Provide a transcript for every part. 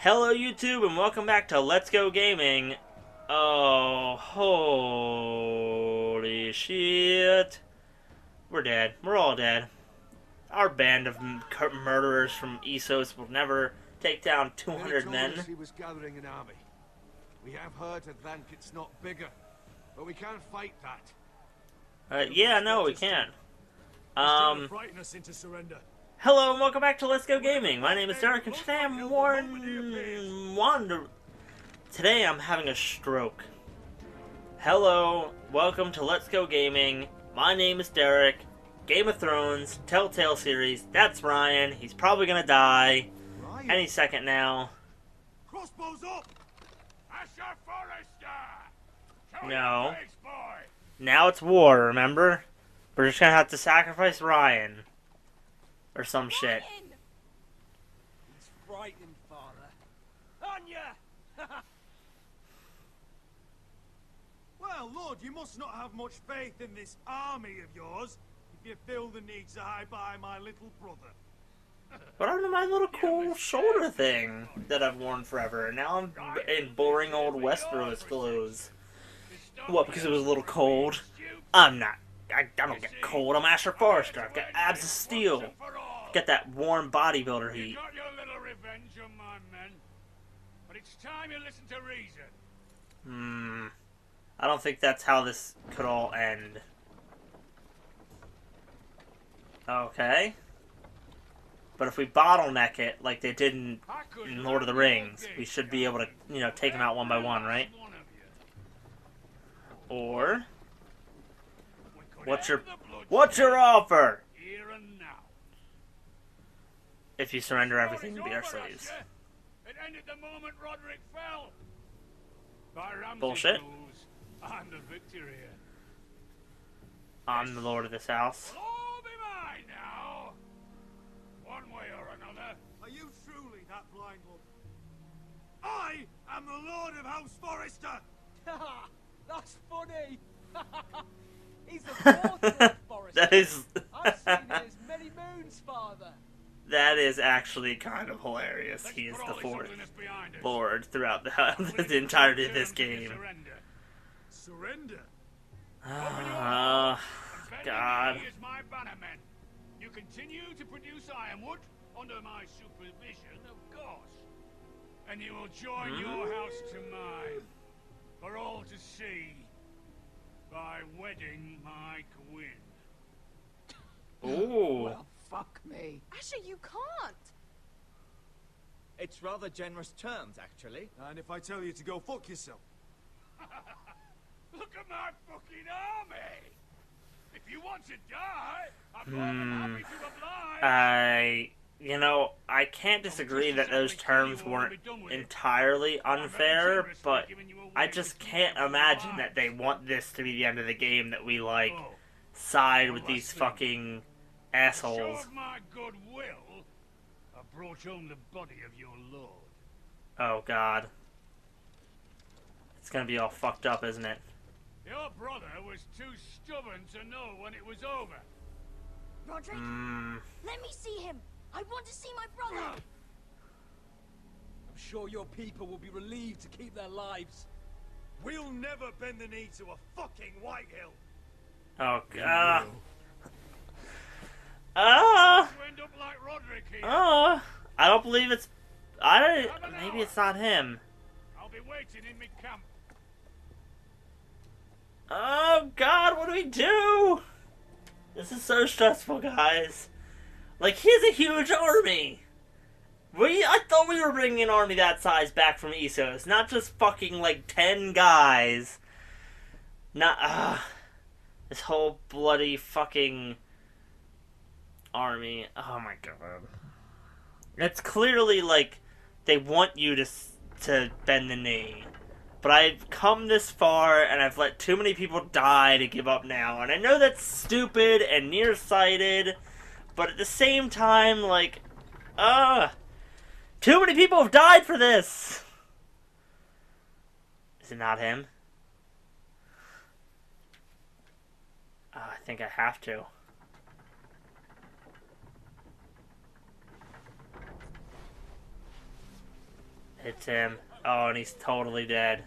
Hello YouTube and welcome back to Let's Go Gaming. Oh, holy shit. We're dead. We're all dead. Our band of murderers from Essos will never take down 200 men. He was gathering an army. We have heard at Lank it's not bigger, but we can't fight that. Yeah, no, we can't. Frighten us into surrender. Hello and welcome back to Let's Go Gaming. My name is Derek and today I'm Today I'm having a stroke. Hello, welcome to Let's Go Gaming. My name is Derek. Game of Thrones, Telltale series. That's Ryan. He's probably gonna die any second now. Crossbows up! Asher Forrester! No. Now it's war, remember? We're just gonna have to sacrifice Ryan. Or some shit. He's frightened, Father. Anya! Well, Lord, you must not have much faith in this army of yours if you feel the need to hide by my little brother. What happened to my little cool shoulder thing that I've worn forever? Now I'm in boring old Westeros clothes. What, because it was a little cold? I'm not. I don't get cold. I'm Asher Forrester. I've got abs of steel. Get that warm bodybuilder heat. You got your little revenge on my men, but it's time you listen to reason. I don't think that's how this could all end. Okay. But if we bottleneck it like they did in Lord of the Rings, we should be able to, you know, take them out one by one, right? Or what's your offer? Here and now. If you surrender everything to be our slaves. It ended the moment Roderick fell. By Ramsay's Bullshit. rules, I'm the victor here. I'm the lord of this house. It'll all be mine now. One way or another. Are you truly that blind look? I am the Lord of House Forrester! That's funny! He's the fourth Lord Forrester. That is... I've seen it as many moons, Father. That is actually kind of hilarious. Let's He is put the all this fourth ugliness behind us. lord throughout the entirety of this game. Surrender? God. Is my bannerman. You continue to produce ironwood under my supervision, of course. And you will join your house to mine for all to see by wedding my queen. Ooh. Well, fuck me. Asher, you can't! It's rather generous terms, actually. And if I tell you to go fuck yourself? Look at my fucking army! If you want to die, I'm more than happy to oblige. I can't disagree that those terms weren't entirely unfair, but I just can't imagine that they want this to be the end of the game, that we, like, side with these fucking assholes. Show of my goodwill, I brought home the body of your lord. Oh, God. It's gonna be all fucked up, isn't it? Your brother was too stubborn to know when it was over. Roderick, let me see him. I want to see my brother. I'm sure your people will be relieved to keep their lives. We'll never bend the knee to a fucking Whitehill. Oh, God. You end up like Roderick here. I don't believe it's... Maybe it's not him. I'll be waiting in my camp. Oh, God, what do we do? This is so stressful, guys. Like, he has a huge army. I thought we were bringing an army that size back from Essos, not just fucking, like, 10 guys. This whole bloody fucking army. Oh, my God. It's clearly, like, they want you to bend the knee. But I've come this far, and I've let too many people die to give up now. And I know that's stupid and nearsighted, but at the same time, like, too many people have died for this! Is it not him? I think I have to. It's him. Oh, and he's totally dead.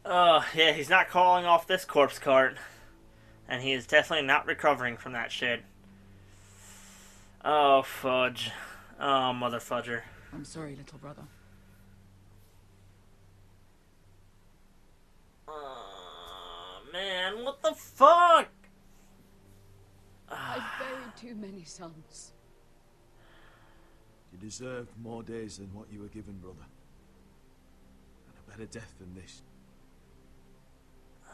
Oh, yeah, he's not calling off this corpse cart. And he is definitely not recovering from that shit. Oh, fudge. Oh, mother fudger. I'm sorry, little brother. Oh, man, what the fuck? I've buried too many sons. You deserved more days than what you were given, brother. And a better death than this.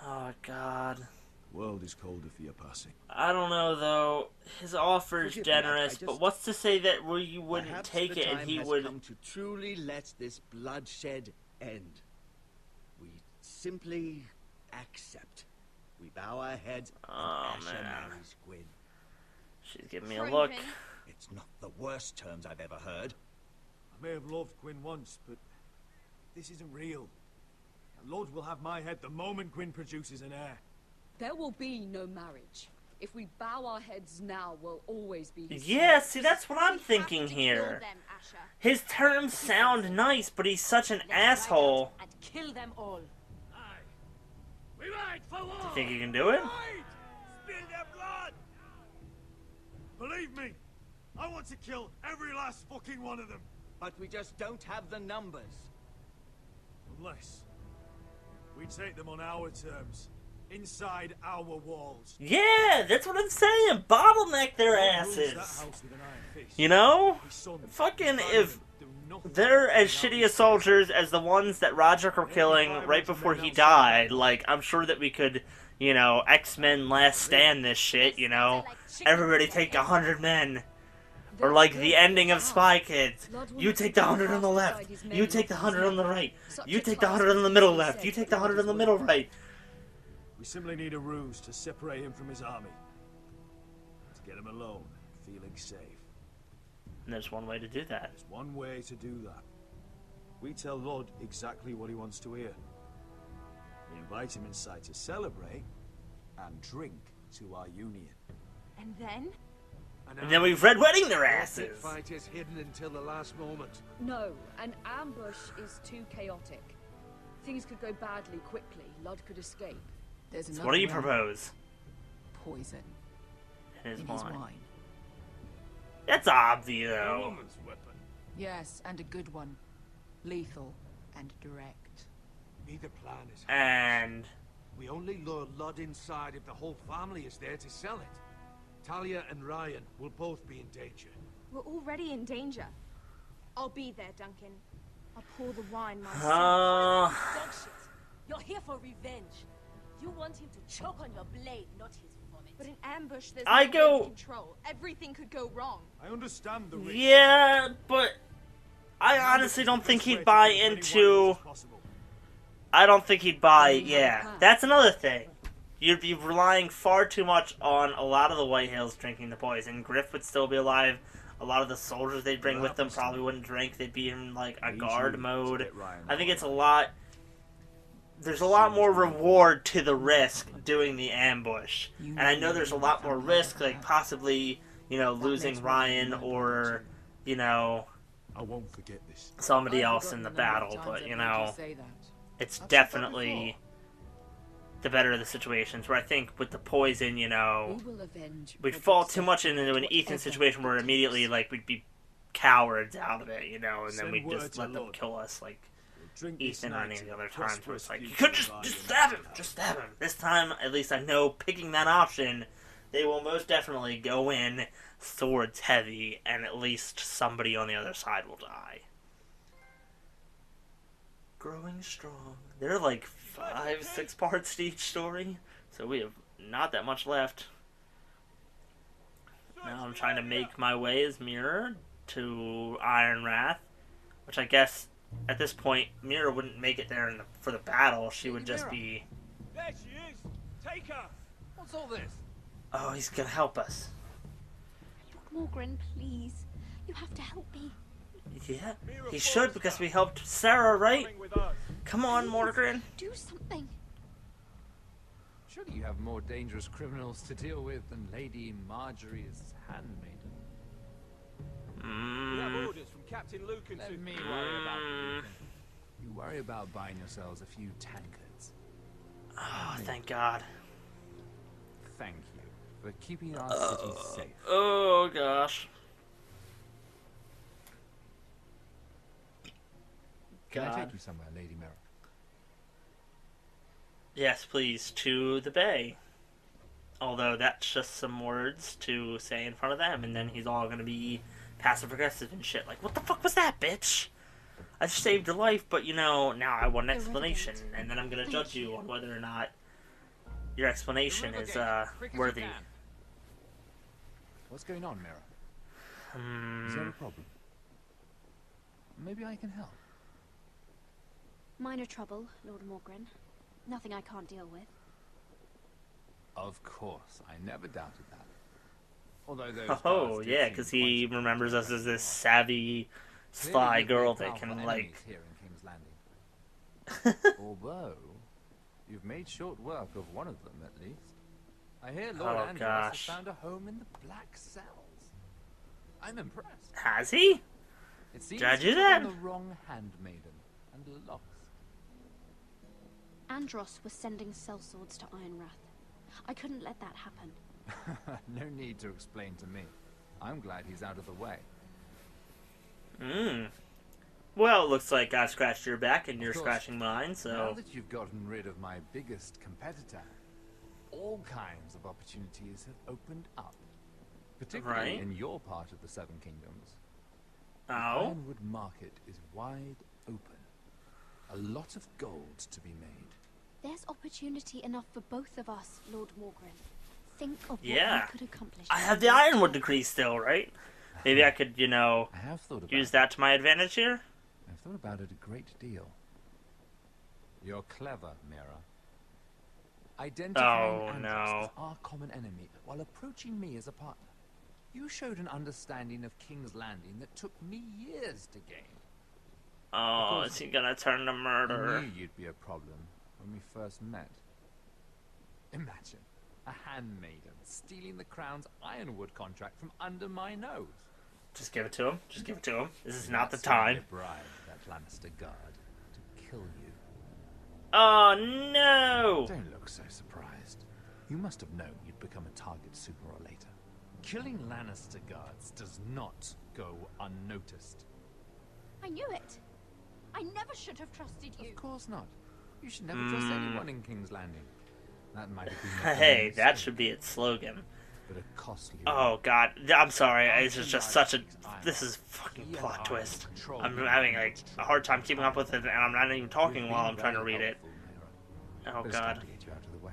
Oh, God. The world is colder for your passing. I don't know, though. His offer is Forgive me, generous, I just- but what's to say that you wouldn't Perhaps take the it and time he has would... come to truly let this bloodshed end. We simply accept. We bow our heads Oh, and Asher man. marries Gwyn. She's giving me a look. It's not the worst terms I've ever heard. I may have loved Gwyn once, but this isn't real. Lord will have my head the moment Gwyn produces an heir. There will be no marriage. If we bow our heads now, we'll always be his Yeah, slaves. see, that's what I'm thinking here. His terms sound nice, but he's such an asshole. And kill them all. Aye. We ride for war. Do you think he can do it? Right! Spill their blood! Believe me, I want to kill every last fucking one of them. But we just don't have the numbers. Unless we take them on our terms, inside our walls. Yeah, that's what I'm saying. Bottleneck their Lord rules that asses. house with an iron fist. You know? His son, Fucking his if family do nothing they're as without shitty his as soldiers as the ones that Roderick were killing right before he died, like, I'm sure that we could, you know, X-Men Last Stand this shit, you know? Everybody take 100 men. Or like the ending of Spy Kids. You take the 100 on the left. You take the 100 on the right. You take the 100 on the middle left. You take the 100 on the middle right. We simply need a ruse to separate him from his army. To get him alone, feeling safe. And there's one way to do that. There's one way to do that. We tell Lord exactly what he wants to hear. We invite him inside to celebrate and drink to our union. And then? And then we've Red Wedding their The asses. fight is hidden until the last moment. No, an ambush is too chaotic. Things could go badly quickly. Lud could escape. There's So another what do you way. propose? Poison In his in his wine. wine. That's obvious, A though. woman's weapon. Yes, and a good one. Lethal and direct. Either plan is And we only lure Lud inside if the whole family is there to sell it. Talia and Ryan will both be in danger. We're already in danger. I'll be there, Duncan. I'll pour the wine myself. uh, Dog shit. You're here for revenge. You want him to choke on your blade, not his vomit. But in ambush, there's I no way go- to control. Everything could go wrong. I understand the risk. yeah, but I honestly don't think he'd buy into. I don't think he'd buy. Yeah, that's another thing. You'd be relying far too much on a lot of the Whitehills drinking the poison. Griff would still be alive. A lot of the soldiers they'd bring with them probably wouldn't drink. They'd be in like a guard mode. I think it's a lot. There's a lot more reward to the risk doing the ambush, and I know there's a lot more risk, like possibly, you know, losing Ryan or, you know, I won't forget this. somebody I've else in forgotten the the number of battle. times But I've you heard know, say that. it's I've said that definitely the better of the situations. Where I think with the poison, you know, We will avenge we'd Roderick's fall too death, much into an whatever Ethan situation where it immediately takes. like we'd be cowards out of it, you know, and then Send we'd word just to let them Lord. kill us like Drink this Ethan or night any of to the other times where prosperous it's like you future could of our just union. stab him, just stab him. This time, at least I know picking that option, they will most definitely go in swords heavy, and at least somebody on the other side will die. Growing strong. They're like 5-6 parts to each story, so we have not that much left. Now I'm trying to make my way as Mirror to Iron Wrath, which I guess at this point Mirror wouldn't make it there for the battle. She would just be. There she is. Take her. What's all this? Oh, he's gonna help us. Look, Morgren, please. You have to help me. Yeah, he should because we helped Sarah, right? Coming with us. Come on, Morgan. Do something. Surely you have more dangerous criminals to deal with than Lady Marjorie's handmaiden. We have orders from Captain Lucan Let to... me worry about the Lucan. You worry about buying yourselves a few tankards. Oh, thank God. Thank you for keeping our city safe. Oh, gosh. Can I God. take you somewhere, Lady Mira? Yes, please, to the bay. Although that's just some words to say in front of them, and then he's all gonna be passive-aggressive and shit. Like, what the fuck was that, bitch? I just saved your life, but, you know, now I want an explanation, and then I'm gonna judge you on whether or not your explanation is, worthy. What's going on, Mira? Is there a problem? Maybe I can help. Minor trouble, Lord Morgren. Nothing I can't deal with. Of course, I never doubted that. Although those Oh, guards did yeah, seem because he quite remembers us as this savvy, Clearly sly you've girl made that powerful can, like... enemies here in King's Landing. Although, you've made short work of one of them, at least. I hear Lord Oh, Andros gosh. has found a home in the Black Cells. I'm impressed. Has he? It seems Did I he do took that? on the wrong handmaiden and lost. Andros was sending sellswords to Ironwrath. I couldn't let that happen. No need to explain to me. I'm glad he's out of the way. Well, it looks like I scratched your back and you're course. scratching mine, Now so... that you've gotten rid of my biggest competitor, all kinds of opportunities have opened up. Particularly Right. in your part of the Seven Kingdoms. The Oh? Ironwood market is wide open. A lot of gold to be made. There's opportunity enough for both of us, Lord Morgren. Think of what Yeah. we could accomplish. I have the Ironwood decree still, right? Maybe I could, you know, I have thought about use it. that to my advantage here? I've thought about it a great deal. You're clever, Mira. Identifying Oh, Andros no. as our common enemy while approaching me as a partner. You showed an understanding of King's Landing that took me years to gain. Oh, course. is he gonna turn to I murder? knew you'd be a problem when we first met. Imagine a handmaiden stealing the crown's Ironwood contract from under my nose. Just give it to him. Just give it to him. This is not the That's why I time. bribed that Lannister guard to kill you. Oh, no! Don't look so surprised. You must have known you'd become a target sooner or later. Killing Lannister guards does not go unnoticed. I knew it. I never should have trusted you. Of course not. You should never trust anyone in King's Landing. That might have been your Hey, own that mistake, should be its slogan. but a costly Oh, God. I'm sorry. This is just such a... Ironwood. This is fucking He and plot I twist. will control I'm you. having a hard time keeping up with it, and I'm not even talking You've while been I'm trying to very read it. helpful, Mira. Oh, But it's time God. to get you out of the way.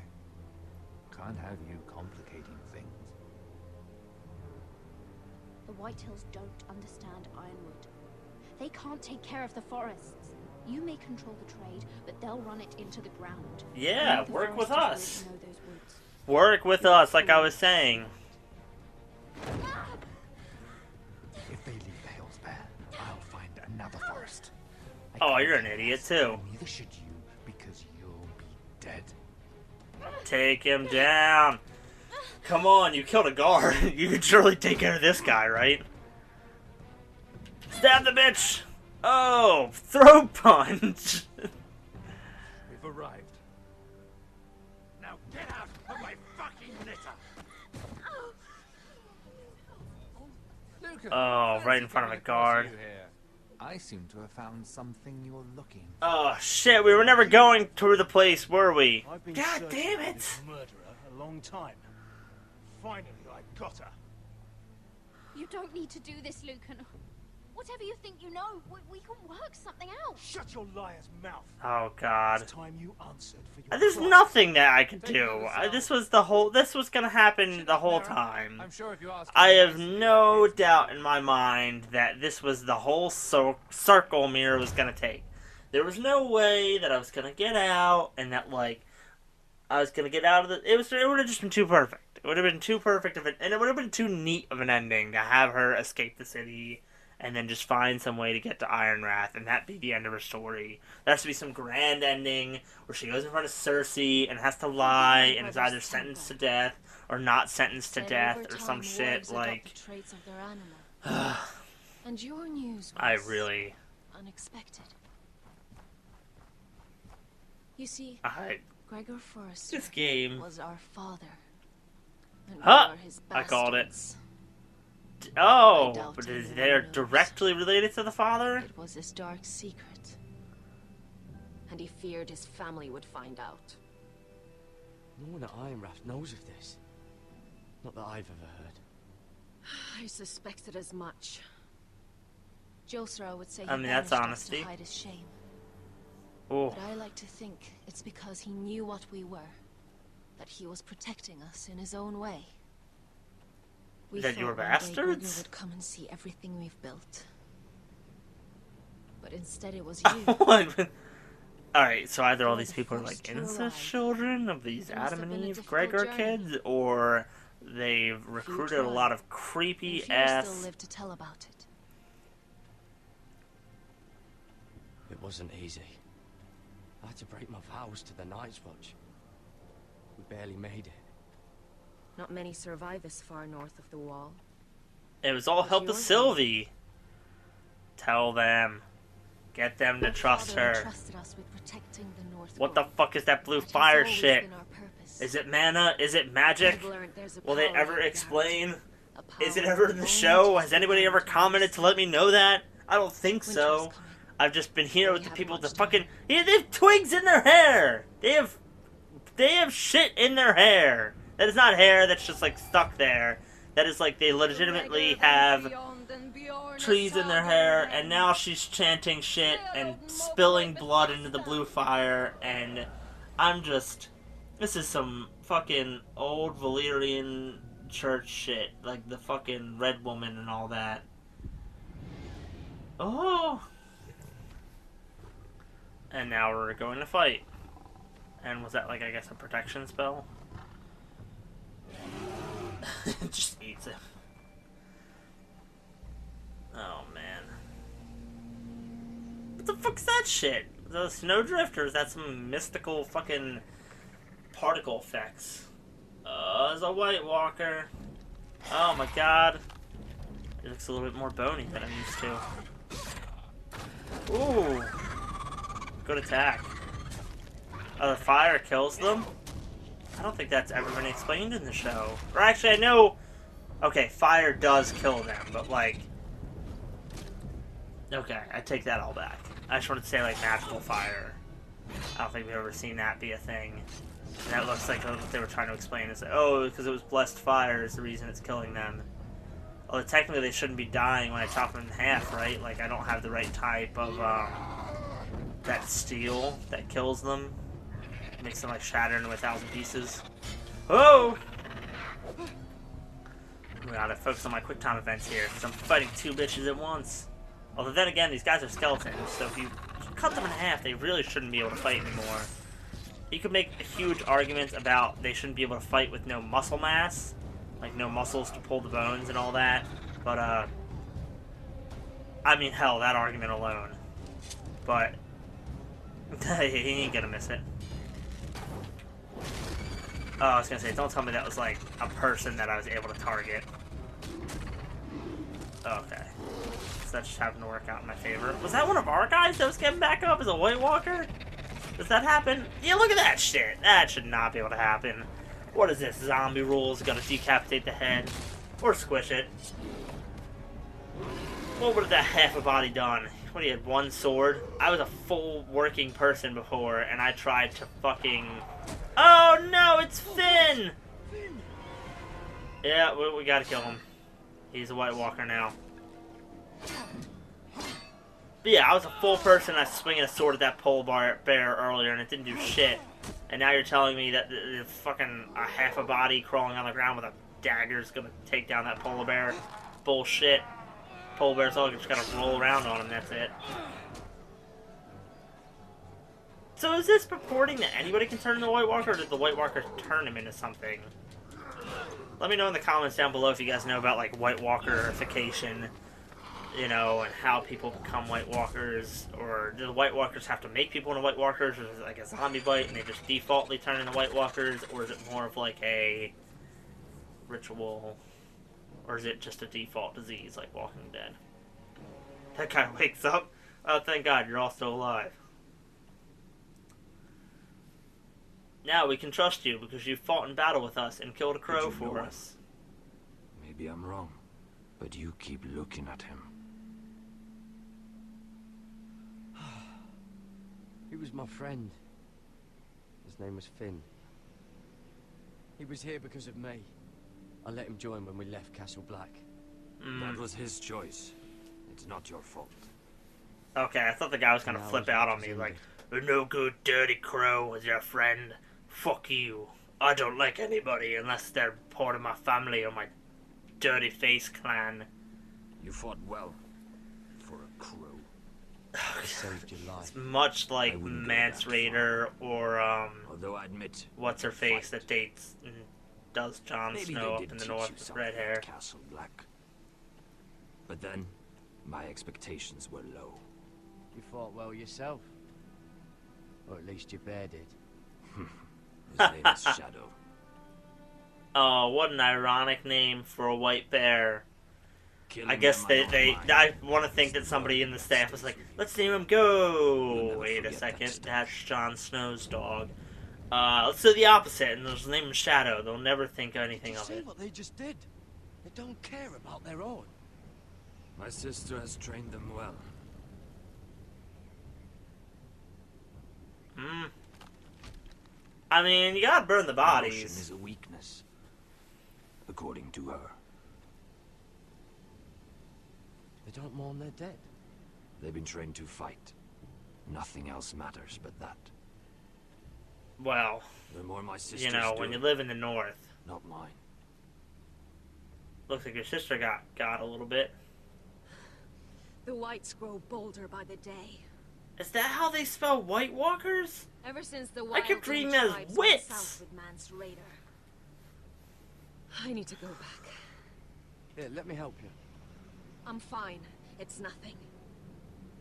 Can't have you complicating things. The Whitehills don't understand Ironwood. They can't take care of the forests. You may control the trade, but they'll run it into the ground. Yeah, Only the work with foresters us. really know those woods. Work with us, like I was saying. If they leave the hills bare, I'll find another forest. I Oh, can't you're an care idiot, less, too. and neither should you, because you'll be dead. Take him down. Come on, you killed a guard. You can surely take care of this guy, right? Stab the bitch! Oh, throat punch! We've arrived. Now get out of my fucking litter! Lucan, Oh, right in front of a fancy coming across guard. you here. I seem to have found something you're looking for. Oh, shit, we were never going to the place, were we? I've been God searching damn for it! this murderer a long time. Finally, I got her. You don't need to do this, Lucan. Whatever you think you know, we can work something out. Shut your liar's mouth. Oh, God. It's time you answered for your There's crime. nothing that I could do. This was gonna happen the whole time. I'm sure if you ask I him have nicely, no he'll doubt in my mind that this was the whole circle Mira was gonna take. There was no way that I was gonna get out, and that, like, I was gonna get out of the... It would have just been too perfect. It would have been too perfect of it, and it would have been too neat of an ending to have her escape the city and then just find some way to get to Ironwrath, and that be the end of her story. There has to be some grand ending where she goes in front of Cersei and has to lie and is either sentenced to death or not sentenced to death or some shit like... And your news was I really... unexpected. You see, I... Gregor Forrester This game... was our father. And Huh! we were his I called it. bastards. Oh! But they're directly related to the father? It was his dark secret. And he feared his family would find out. No one at Ironraft knows of this. Not that I've ever heard. I suspected as much. Josra would say he I mean, that's banished us honesty. to hide his shame. Oh. But I like to think it's because he knew what we were. That he was protecting us in his own way. We That you were thought one day Gregor bastards? would come and see everything we've built. But instead it was you. Alright, so either all these people are like incest children of these Adam and Eve Gregor kids, or they've recruited a lot of creepy ass... still live to tell about it. It wasn't easy. I had to break my vows to the Night's Watch. We barely made it. Not many survive this far north of the wall. It was all help to Sylvie. Tell them. Get them to trust her. Trusted us with protecting the North What the fuck is that blue fire shit? Is it mana? Is it magic? Will they ever explain? Is it ever in the show? Has anybody ever commented to let me know that? I don't think so. I've just been here with the people with the fucking... Yeah, they have twigs in their hair! They have shit in their hair! That is not hair that's just like stuck there. That is like they legitimately have trees in their hair, and now she's chanting shit and spilling blood into the blue fire, and I'm just... This is some fucking old Valyrian church shit. Like the fucking red woman and all that. Oh! And now we're going to fight. And was that like, I guess, a protection spell? It just eats it. Oh, man. What the fuck's that shit? The snowdrift, or is that some mystical fucking particle effects? There's a White Walker. Oh my god. It looks a little bit more bony than I'm used to. Ooh. Good attack. Oh, the fire kills them? I don't think that's ever been explained in the show. Or actually, I know... Okay, fire does kill them, but like... Okay, I take that all back. I just wanted to say, like, magical fire. I don't think we've ever seen that be a thing. And that looks like what they were trying to explain is, oh, because it was blessed fire is the reason it's killing them. Although technically they shouldn't be dying when I chop them in half, right? Like, I don't have the right type of, that steel that kills them. Makes them like shatter into 1,000 pieces. Oh! I gotta focus on my quick time events here, because I'm fighting two bitches at once. Although then again, these guys are skeletons, so if you cut them in half, they really shouldn't be able to fight anymore. You could make a huge argument about they shouldn't be able to fight with no muscle mass, like no muscles to pull the bones and all that, but I mean, hell, that argument alone. But he ain't gonna miss it. Oh, I was gonna say, don't tell me that was like a person that I was able to target. Okay. So that just happened to work out in my favor. Was that one of our guys that was getting back up as a White Walker? Does that happen? Yeah, look at that shit. That should not be able to happen. What is this? Zombie rules? Gotta decapitate the head. Or squish it. What would have that half a body done? What, he had one sword? I was a full working person before, and I tried to fucking... Oh no, it's Finn! Yeah, we gotta kill him. He's a White Walker now. But yeah, I was a full person. I was swinging a sword at that pole bear earlier, and it didn't do shit. And now you're telling me that the fucking a half a body crawling on the ground with a dagger is gonna take down that polar bear? Bullshit. Polar bear's all just gotta roll around on him, that's it. So is this purporting that anybody can turn into a White Walker, or did the White Walker turn him into something? Let me know in the comments down below if you guys know about, like, White Walkerification, you know, and how people become White Walkers, or do the White Walkers have to make people into White Walkers, or is it like a zombie bite and they just defaultly turn into White Walkers, or is it more of like a ritual, or is it just a default disease like Walking Dead? That guy wakes up. Oh, thank God, you're all still alive. Now we can trust you because you fought in battle with us and killed a crow for us. Maybe I'm wrong, but you keep looking at him. He was my friend. His name was Finn. He was here because of me. I let him join when we left Castle Black. That was his choice. It's not your fault. Okay, I thought the guy was gonna flip out on me like, "A no good dirty crow was your friend. Fuck you. I don't like anybody unless they're part of my family or my dirty face clan." You fought well. For a crow. I saved your life. It's much like Mance Raider or, Although I admit, what's her face that dates and does Jon Snow up in the north with red hair. Castle Black. But then, my expectations were low. You fought well yourself. Or at least your bear did. His name is Shadow. Oh, what an ironic name for a white bear. Killing I guess them I want to think that somebody in the staff was like, let's name him Go. Wait a second, that's Jon Snow's dog. Let's do the opposite and let's name him Shadow. They'll never think anything of See it. what they just did? They don't care about their own. My sister has trained them well. I mean, you gotta burn the bodies. Emotion is a weakness, according to her. They don't mourn their dead. They've been trained to fight. Nothing else matters but that. Well, The more my sisters you know, do, when you live in the north. not mine. Looks like your sister got a little bit. The whites grow bolder by the day. Is that how they spell White Walkers? Ever since the I kept reading that as tribes went wits. south with Mance Raider. I need to go back. Here, let me help you. I'm fine. It's nothing.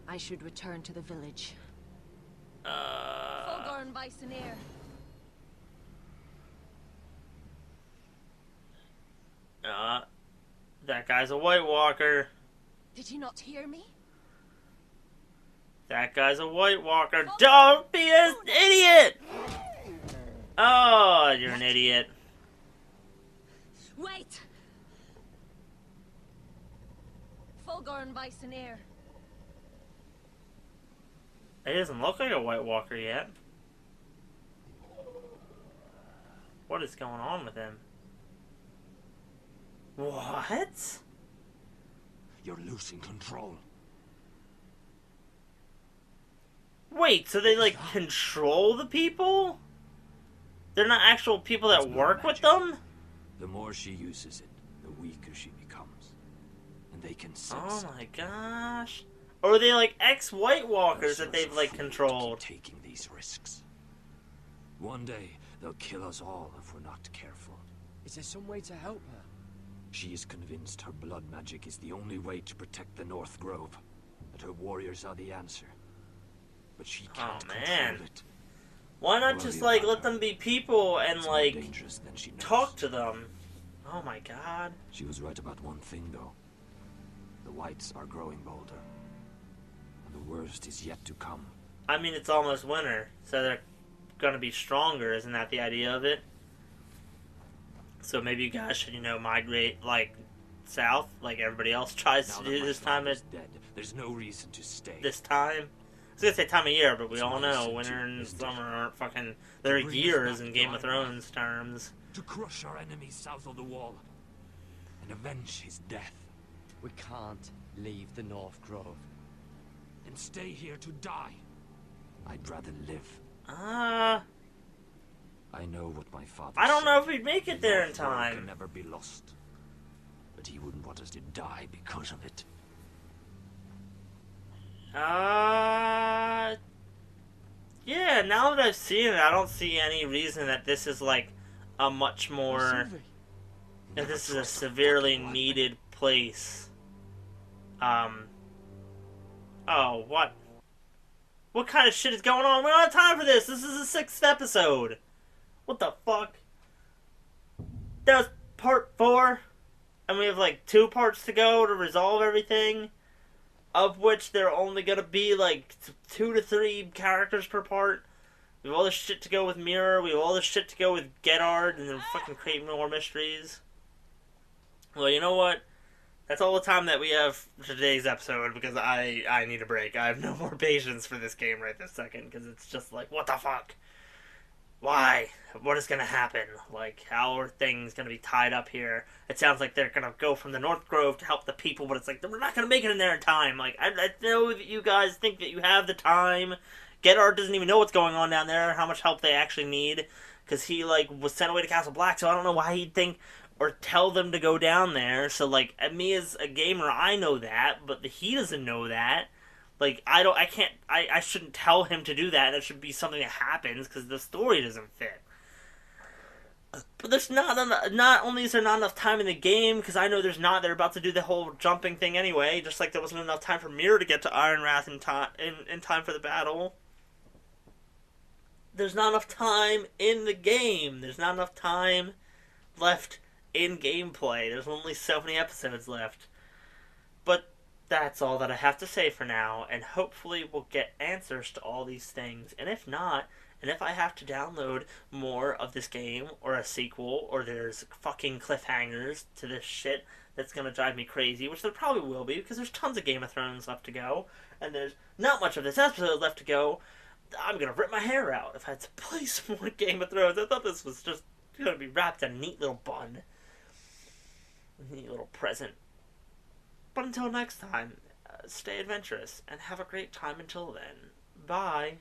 I should return to the village. Fulgorn Bisoneer. That guy's a White Walker. Did you not hear me? That guy's a White Walker. Don't be an idiot! Oh, you're an idiot. Wait! Fulgorn Bisoneer. He doesn't look like a White Walker yet. What is going on with him? What? You're losing control. Wait, so they like control the people? They're not actual people that work with them? The more she uses it, the weaker she becomes. And they can sense Oh my gosh. Or are they like ex-White Walkers that they've like controlled? taking these risks. One day, they'll kill us all if we're not careful. Is there some way to help her? She is convinced her blood magic is the only way to protect the North Grove. That her warriors are the answer. But she can't control it. Why not just like let them be people and It's more like dangerous than she knows. talk to them? Oh my god. She was right about one thing though. The whites are growing bolder. And the worst is yet to come. I mean, it's almost winter, so they're gonna be stronger. Isn't that the idea of it? So maybe you guys should, you know, migrate like south, like everybody else tries to do this time. Dead. There's no reason to stay. This time. I was gonna say time of year, but we all know winter and summer aren't fucking. They're years in Game of Thrones terms. To crush our enemies south of the wall. And avenge his death. We can't leave the North Grove. And stay here to die. I'd rather live. I know what my father I don't said. know if we'd make it there in North Grove time. can never be lost. But he wouldn't want us to die because of it. Yeah, now that I've seen it, I don't see any reason that this is like a much more. That this is a severely needed place. Oh, what? What kind of shit is going on? We don't have time for this! This is the 6th episode! What the fuck? That was part 4? And we have like 2 parts to go to resolve everything? of which there are only gonna be like 2 to 3 characters per part. We have all this shit to go with Mirror. We have all this shit to go with Gedard, and then fucking create more mysteries. Well, you know what? That's all the time that we have for today's episode, because I need a break. I have no more patience for this game right this second, because it's just like, what the fuck? Why? What is going to happen? Like, how are things going to be tied up here? It sounds like they're going to go from the North Grove to help the people, but it's like, we're not going to make it in there in time. Like, I know that you guys think that you have the time. Gedard doesn't even know what's going on down there, how much help they actually need, because he, like, was sent away to Castle Black, so I don't know why he'd think or tell them to go down there. So, like, me as a gamer, I know that, but he doesn't know that. Like, I shouldn't tell him to do that. That should be something that happens, because the story doesn't fit. But there's not only is there not enough time in the game, because I know they're about to do the whole jumping thing anyway, just like there wasn't enough time for Mirror to get to Ironrath in time for the battle. There's not enough time in the game. There's not enough time left in gameplay. There's only so many episodes left. But that's all that I have to say for now, and hopefully we'll get answers to all these things. And if not, and if I have to download more of this game, or a sequel, or there's fucking cliffhangers to this shit that's gonna drive me crazy, which there probably will be, because there's tons of Game of Thrones left to go, and there's not much of this episode left to go, I'm gonna rip my hair out if I had to play some more Game of Thrones. I thought this was just gonna be wrapped in a neat little bun. A neat little present. But until next time, stay adventurous, and have a great time until then. Bye.